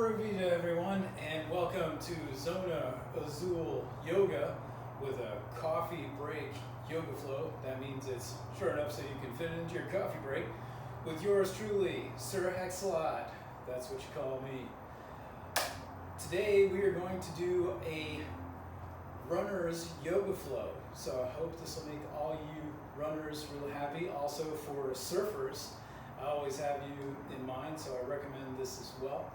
Pura Vida, everyone, and welcome to Zona Azul Yoga with a coffee break yoga flow. That means it's short enough so you can fit it into your coffee break with yours truly, Sir HexALot. That's what you call me. Today we are going to do a runner's yoga flow. So I hope this will make all you runners really happy. Also for surfers, I always have you in mind, so I recommend this as well.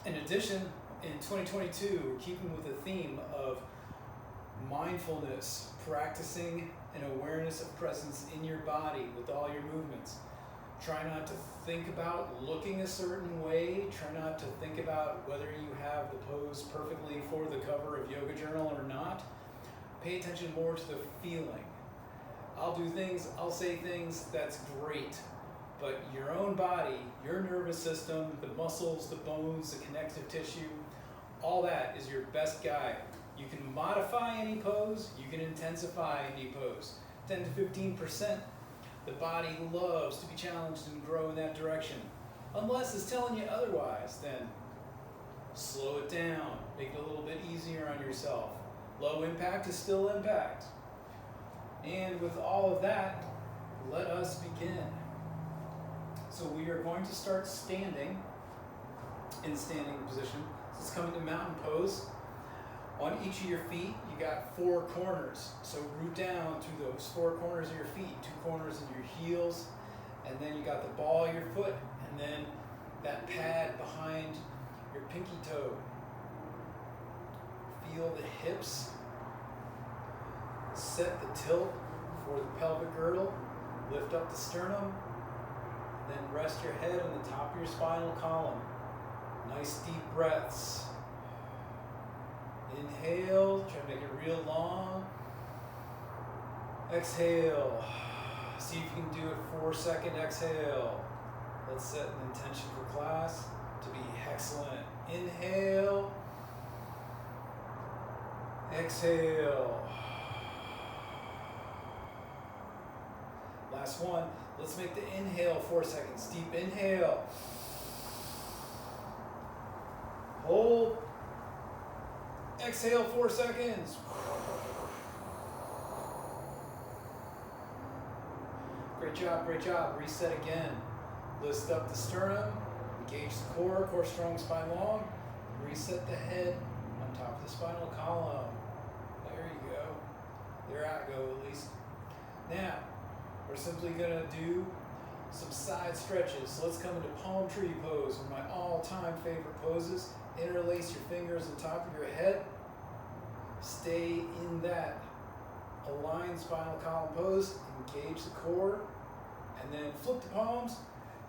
In addition, in 2022, we're keeping with the theme of mindfulness, practicing an awareness of presence in your body with all your movements. Try not to think about looking a certain way. Try not to think about whether you have the pose perfectly for the cover of Yoga Journal or not. Pay attention more to the feeling. I'll say things, that's great. But your own body, your nervous system, the muscles, the bones, the connective tissue, all that is your best guide. You can modify any pose, you can intensify any pose. 10 to 15%. The body loves to be challenged and grow in that direction. Unless it's telling you otherwise, then slow it down. Make it a little bit easier on yourself. Low impact is still impact. And with all of that, let us begin. So we are going to start standing in standing position. This is coming to mountain pose. On each of your feet, you got 4 corners. So root down through those 4 corners of your feet, 2 corners of your heels, and then you got the ball of your foot, and then that pad behind your pinky toe. Feel the hips. Set the tilt for the pelvic girdle. Lift up the sternum. Then rest your head on the top of your spinal column. Nice deep breaths. Inhale, try to make it real long. Exhale. See if you can do a 4-second exhale. Let's set an intention for class to be excellent. Inhale. Exhale. Last one. Let's make the inhale 4 seconds. Deep inhale. Hold. Exhale 4 seconds. Great job, great job. Reset again. Lift up the sternum. Engage the core strong, spine long. Reset the head on top of the spinal column. There you go. There I go at least. Now, we're simply going to do some side stretches. So let's come into palm tree pose, one of my all-time favorite poses. Interlace your fingers on top of your head. Stay in that aligned spinal column pose. Engage the core. And then flip the palms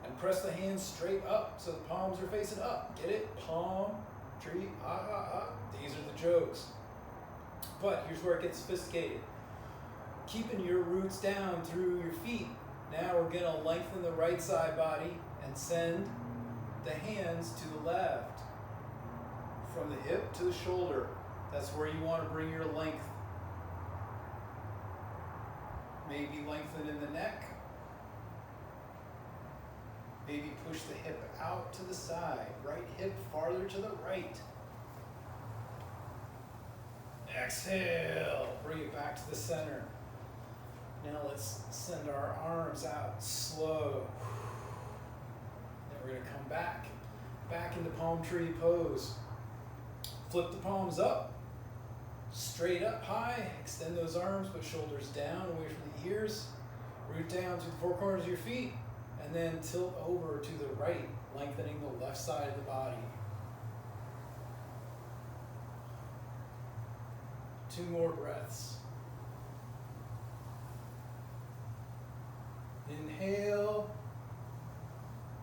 and press the hands straight up so the palms are facing up. Get it? Palm, tree, These are the jokes. But here's where it gets sophisticated. Keeping your roots down through your feet. Now we're going to lengthen the right side body and send the hands to the left. From the hip to the shoulder. That's where you want to bring your length. Maybe lengthen in the neck. Maybe push the hip out to the side. Right hip farther to the right. Exhale. Bring it back to the center. Now let's send our arms out slow. Then we're going to come back into palm tree pose. Flip the palms up, straight up high. Extend those arms, put shoulders down, away from the ears. Root down to the 4 corners of your feet, and then tilt over to the right, lengthening the left side of the body. 2 more breaths. Inhale,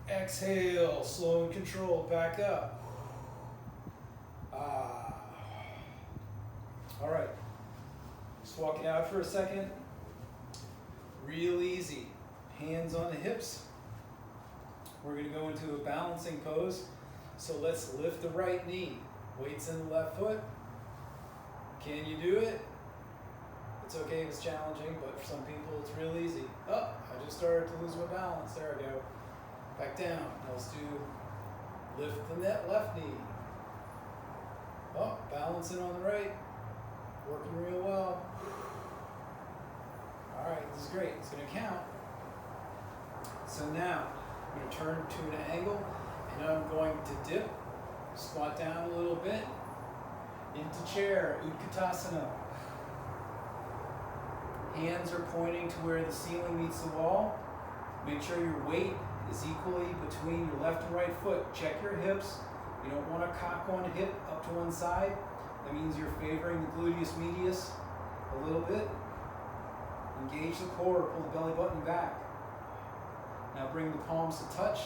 exhale, slow and controlled, back up. All right, just walk it out for a second. Real easy, hands on the hips. We're gonna go into a balancing pose. So let's lift the right knee, weights in the left foot. Can you do it? It's okay if it's challenging, but for some people it's real easy. Oh, I just started to lose my balance. There I go. Back down. Now let's do Lift the left knee. Oh, balancing on the right. Working real well. All right, this is great. It's going to count. So now, I'm going to turn to an angle, and I'm going to dip, squat down a little bit, into chair, Utkatasana. Hands are pointing to where the ceiling meets the wall. Make sure your weight is equally between your left and right foot. Check your hips. You don't want to cock one hip up to one side. That means you're favoring the gluteus medius a little bit. Engage the core, pull the belly button back. Now bring the palms to touch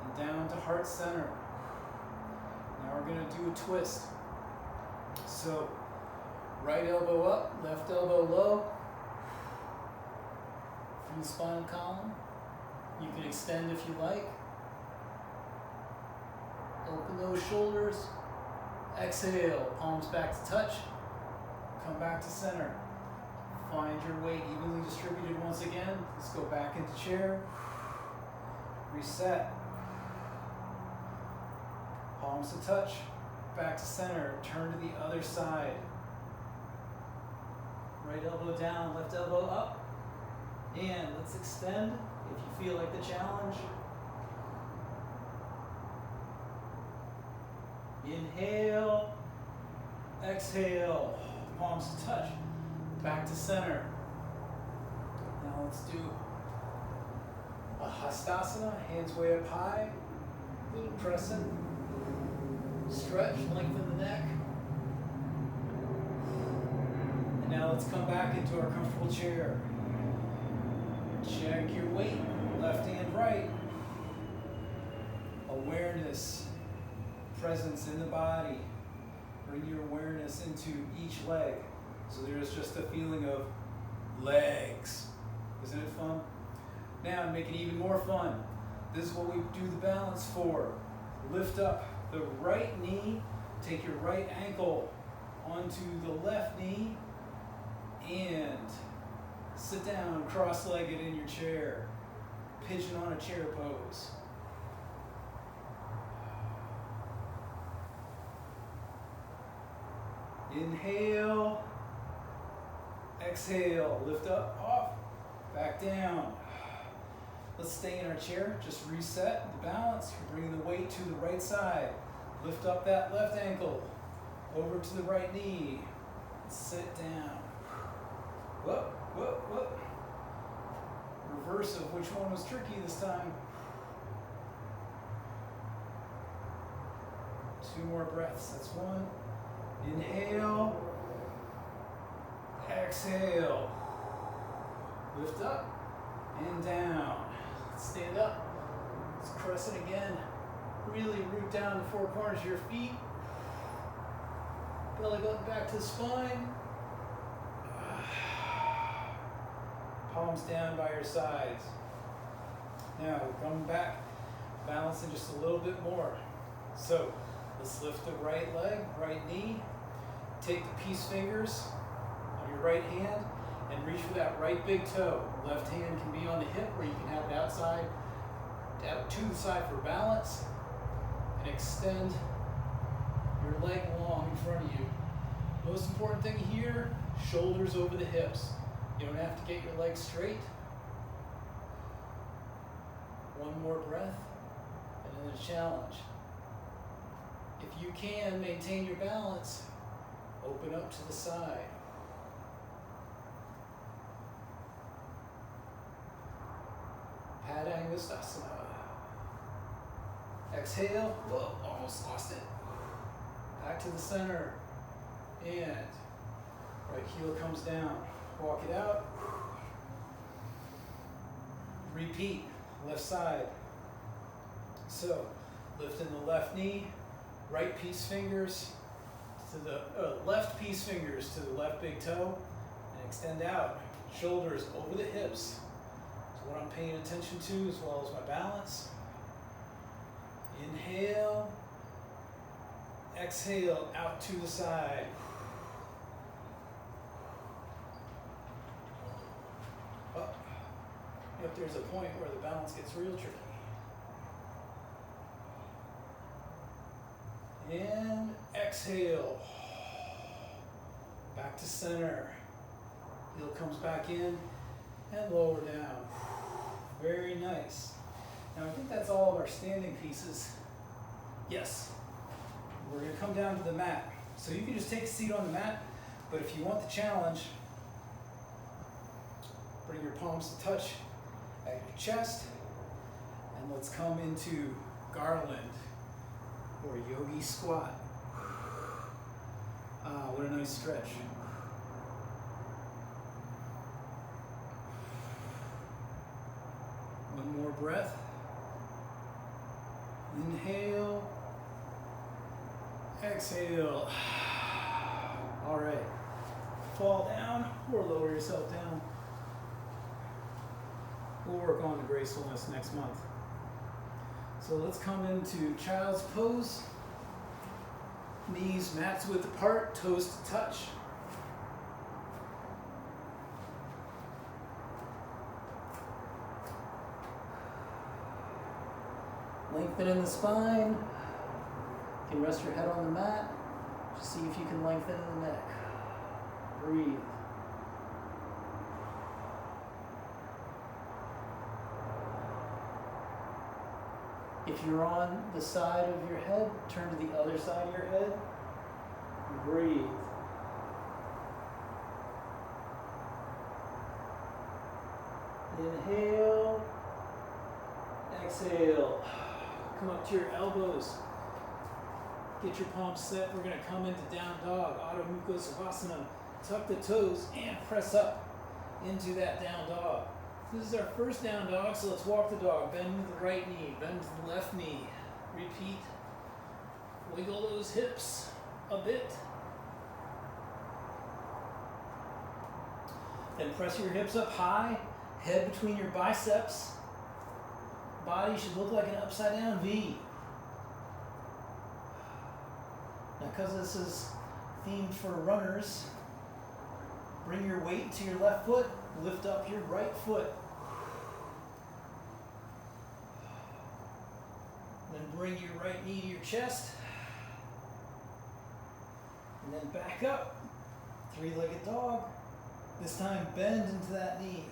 and down to heart center. Now we're going to do a twist. So right elbow up, left elbow low. From the spinal column. You can extend if you like. Open those shoulders. Exhale, palms back to touch. Come back to center. Find your weight evenly distributed once again. Let's go back into chair. Reset. Palms to touch. Back to center. Turn to the other side. Right elbow down, left elbow up. And let's extend if you feel like the challenge. Inhale, exhale, palms to touch, back to center. Now let's do a Hastasana, hands way up high, little crescent, stretch, lengthen the neck. And now let's come back into our comfortable chair. Check your weight, left and right. Awareness, presence in the body. Bring your awareness into each leg. So there's just a feeling of legs. Isn't it fun? Now to make it even more fun, this is what we do the balance for. Lift up the right knee, take your right ankle onto the left knee, and sit down cross-legged in your chair. Pigeon on a chair pose. Inhale, exhale, lift up, off, back down. Let's stay in our chair, just reset the balance. You're bringing the weight to the right side. Lift up that left ankle, over to the right knee, sit down. Whoop, whoop, whoop. Reverse of which one was tricky this time. 2 more breaths, that's 1. Inhale, exhale, lift up and down. Stand up, let's crescent again. Really root down the 4 corners of your feet. Belly button back to the spine. Palms down by your sides. Now we're coming back, balancing just a little bit more. So let's lift the right leg, right knee. Take the peace fingers on your right hand and reach for that right big toe. Left hand can be on the hip, or you can have it outside, out to the side for balance. And extend your leg long in front of you. Most important thing here, shoulders over the hips. You don't have to get your legs straight. 1 more breath, and then a challenge. If you can maintain your balance, open up to the side. Hastasana. Exhale. Whoa, almost lost it. Back to the center. And right heel comes down. Walk it out. Repeat. Left side. So, lifting the left knee, right peace fingers to the left peace fingers to the left big toe, and extend out. Shoulders over the hips. So what I'm paying attention to, as well as my balance. Inhale. Exhale out to the side. Up. If there's a point where the balance gets real tricky. And exhale. Back to center. Heel comes back in and lower down. Very nice. Now I think that's all of our standing pieces. Yes. We're going to come down to the mat. So you can just take a seat on the mat, but if you want the challenge, bring your palms to touch at your chest, and let's come into garland or yogi squat. Ah, what a nice stretch. One more breath. Inhale. Exhale. All right. Fall down or lower yourself down. We'll work on the gracefulness next month. So let's come into child's pose. Knees mats width apart, toes to touch. Lengthen in the spine. You can rest your head on the mat. Just see if you can lengthen in the neck. Breathe. If you're on the side of your head, turn to the other side of your head. Breathe. Inhale. Exhale. Come up to your elbows. Get your palms set. We're going to come into down dog, Adho Mukha Savasana. Tuck the toes and press up into that down dog. This is our first down dog, so let's walk the dog. Bend to the right knee, bend to the left knee. Repeat. Wiggle those hips a bit. Then press your hips up high, head between your biceps. Body should look like an upside down V. Now, because this is themed for runners, bring your weight to your left foot, lift up your right foot. Then bring your right knee to your chest. And then back up. Three-legged dog. This time bend into that knee.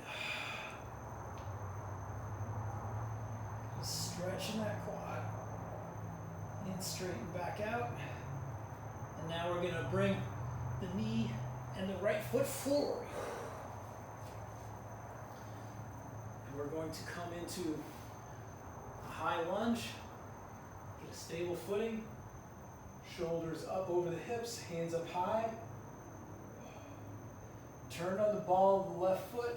Stretching that quad. And straighten back out. And now we're going to bring the knee and the right foot forward. And we're going to come into a high lunge. Get a stable footing. Shoulders up over the hips, hands up high. Turn on the ball of the left foot.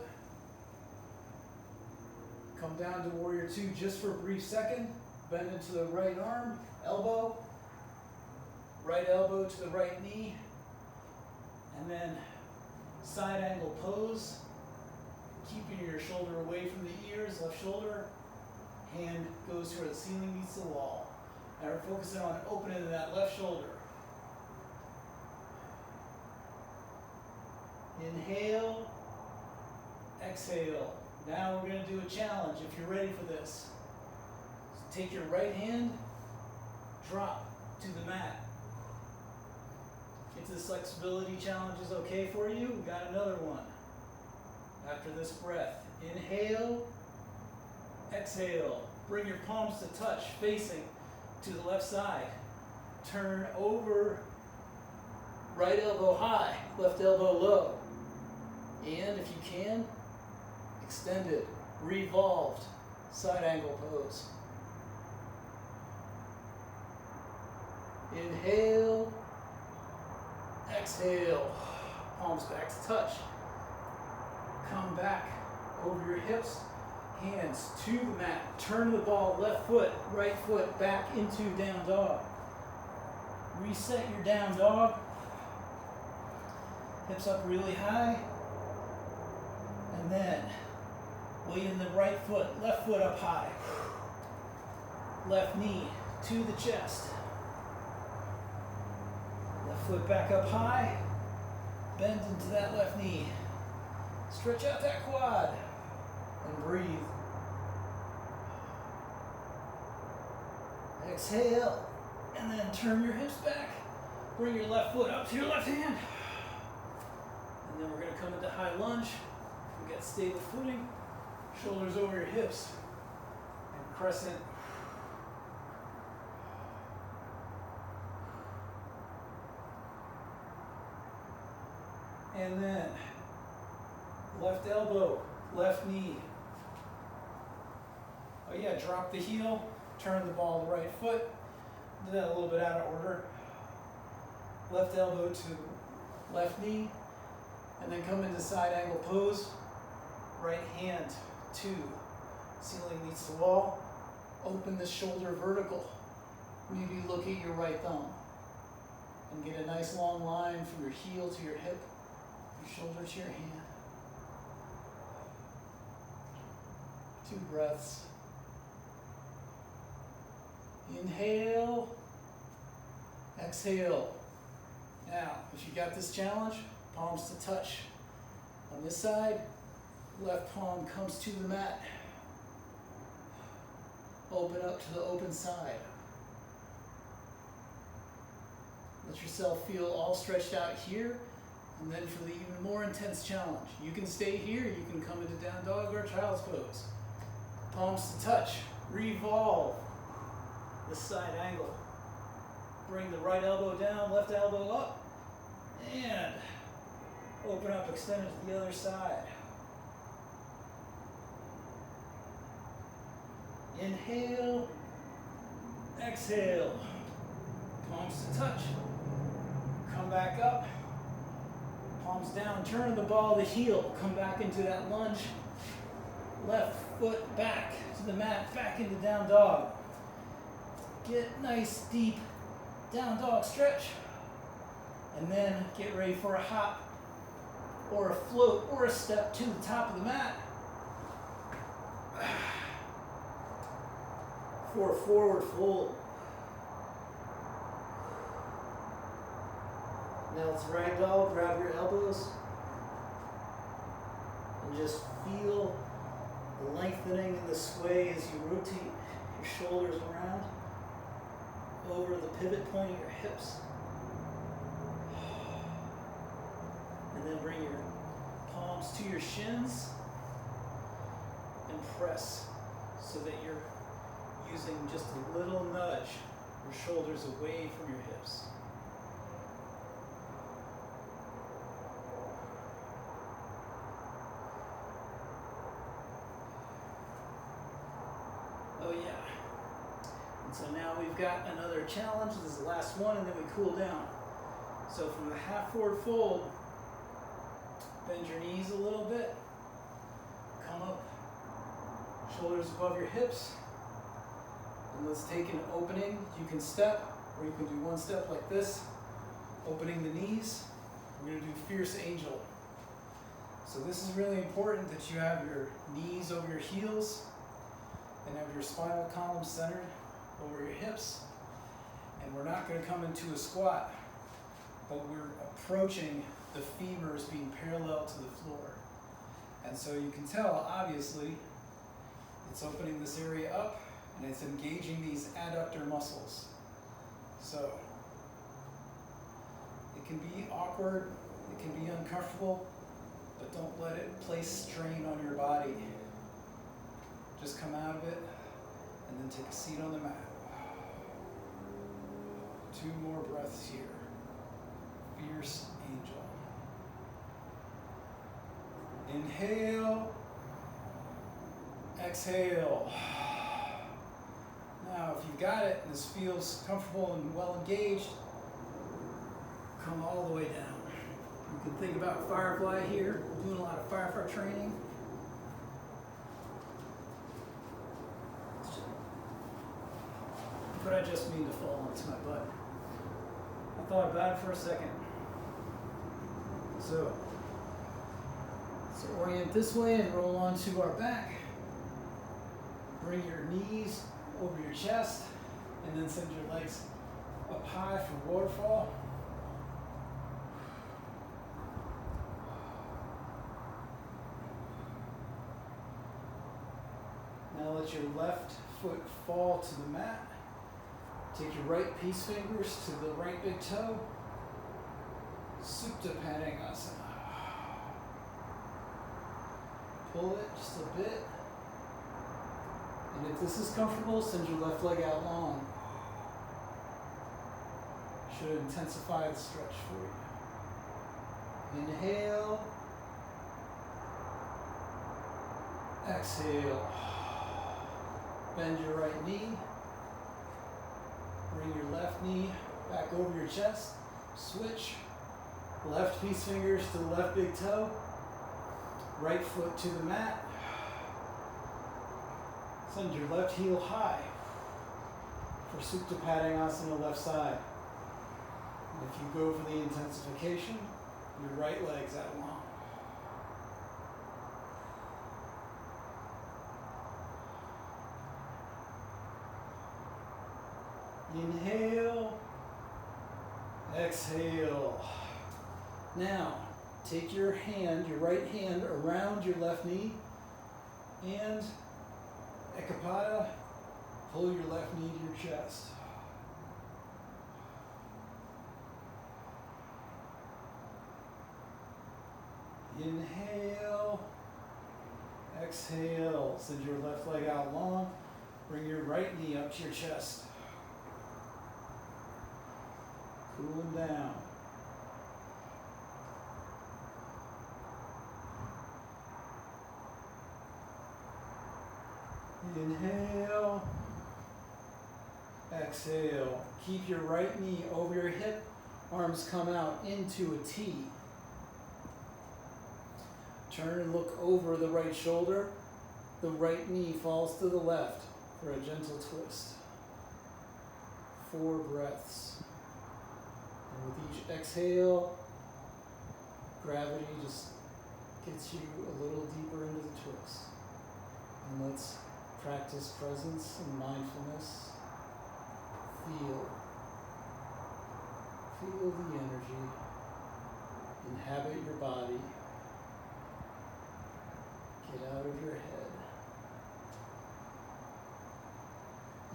Come down to warrior two just for a brief second. Bend into the right arm, elbow. Right elbow to the right knee. And then side angle pose. Keeping your shoulder away from the ears, left shoulder. Hand goes to where the ceiling meets the wall. Now we're focusing on opening that left shoulder. Inhale, exhale. Now we're going to do a challenge if you're ready for this. So take your right hand, drop to the mat. If this flexibility challenge is okay for you, we got another one. After this breath, inhale, exhale. Bring your palms to touch, facing to the left side. Turn over, right elbow high, left elbow low. And if you can, extended, revolved, side angle pose. Inhale, exhale, palms back to touch. Come back over your hips, hands to the mat. Turn the ball, left foot, right foot back into down dog. Reset your down dog. Hips up really high. And then weight in the right foot, left foot up high. Left knee to the chest. Left foot back up high. Bend into that left knee. Stretch out that quad and breathe. Exhale. And then turn your hips back. Bring your left foot up to your left hand. And then we're going to come into high lunge. We get stable footing. Shoulders over your hips. And crescent. And then left elbow, left knee. Oh yeah, drop the heel, turn the ball to right foot. Do that a little bit out of order. Left elbow to left knee, and then come into side angle pose. Right hand to ceiling meets the wall. Open the shoulder vertical. Maybe look at your right thumb. And get a nice long line from your heel to your hip, your shoulder to your hand. 2 breaths. Inhale, exhale. Now, if you got this challenge, palms to touch. On this side, left palm comes to the mat. Open up to the open side. Let yourself feel all stretched out here. And then for the even more intense challenge, you can stay here, you can come into down dog or child's pose. Palms to touch, revolve. This side angle. Bring the right elbow down, left elbow up, and open up, extend it to the other side. Inhale, exhale, palms to touch. Come back up, palms down, turn the ball to heel, come back into that lunge. Left foot back to the mat, back into down dog. Get nice deep down dog stretch. And then get ready for a hop or a float or a step to the top of the mat. For a forward fold. Now it's ragdoll, grab your elbows. And just feel the lengthening and the sway as you rotate your shoulders around over the pivot point of your hips. And then bring your palms to your shins and press so that you're using just a little nudge, your shoulders away from your hips. Oh yeah. And so now we've got another challenge. This is the last one, and then we cool down. So from the half forward fold, bend your knees a little bit. Come up, shoulders above your hips. And let's take an opening. You can step, or you can do one step like this, opening the knees. We're going to do fierce angel. So this is really important that you have your knees over your heels and have your spinal column centered over your hips. And we're not going to come into a squat, but we're approaching the femurs being parallel to the floor. And so you can tell, obviously, it's opening this area up and it's engaging these adductor muscles. So it can be awkward, it can be uncomfortable, but don't let it place strain on your body. Just come out of it and then take a seat on the mat. 2 more breaths here. Fierce angel. Inhale, exhale. Now, if you've got it and this feels comfortable and well engaged, come all the way down. You can think about firefly here. We're doing a lot of firefly training. But I just mean to fall onto my butt. I thought about it for a second. So orient this way and roll onto our back. Bring your knees over your chest and then send your legs up high for waterfall. Now let your left foot fall to the mat. Take your right peace fingers to the right big toe. Supta Padangusana. Pull it just a bit. And if this is comfortable, send your left leg out long. Should intensify the stretch for you. Inhale. Exhale. Bend your right knee. Bring your left knee back over your chest. Switch. Left peace fingers to the left big toe. Right foot to the mat. Send your left heel high for Supta Padangusana left side. And if you go for the intensification, your right leg's out long. Inhale, exhale. Now, take your hand, your right hand around your left knee and Ekapada, pull your left knee to your chest. Inhale, exhale. Send your left leg out long. Bring your right knee up to your chest. Cooling down. Inhale, exhale. Keep your right knee over your hip. Arms come out into a T. Turn and look over the right shoulder. The right knee falls to the left for a gentle twist. 4 breaths. And with each exhale, gravity just gets you a little deeper into the twist. And let's practice presence and mindfulness. Feel the energy. Inhabit your body. Get out of your head.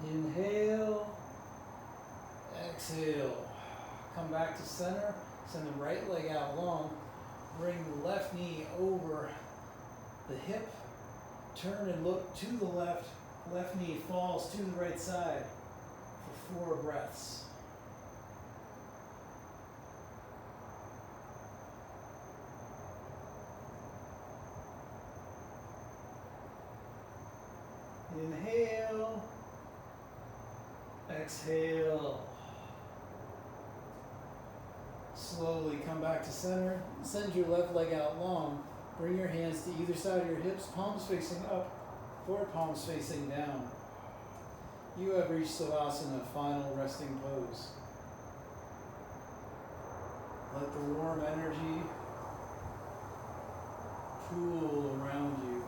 Inhale, exhale. Come back to center. Send the right leg out long. Bring the left knee over the hip. Turn and look to the left. Left knee falls to the right side for 4 breaths. Inhale, exhale. Slowly come back to center. Send your left leg out long. Bring your hands to either side of your hips, palms facing up, forward palms facing down. You have reached Savasana, final resting pose. Let the warm energy pool around you.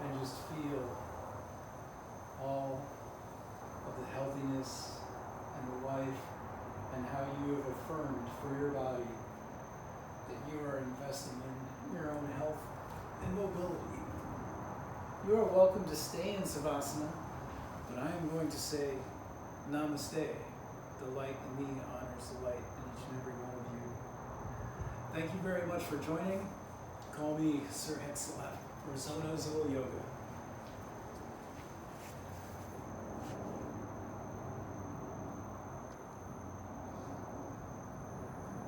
And just feel all of the healthiness and the life and how you have affirmed for your body that you are investing in your own health and mobility. You are welcome to stay in Savasana, but I am going to say Namaste. The light in me honors the light in each and every one of you. Thank you very much for joining. Call me Sir HexALot for Zona Azul Yoga.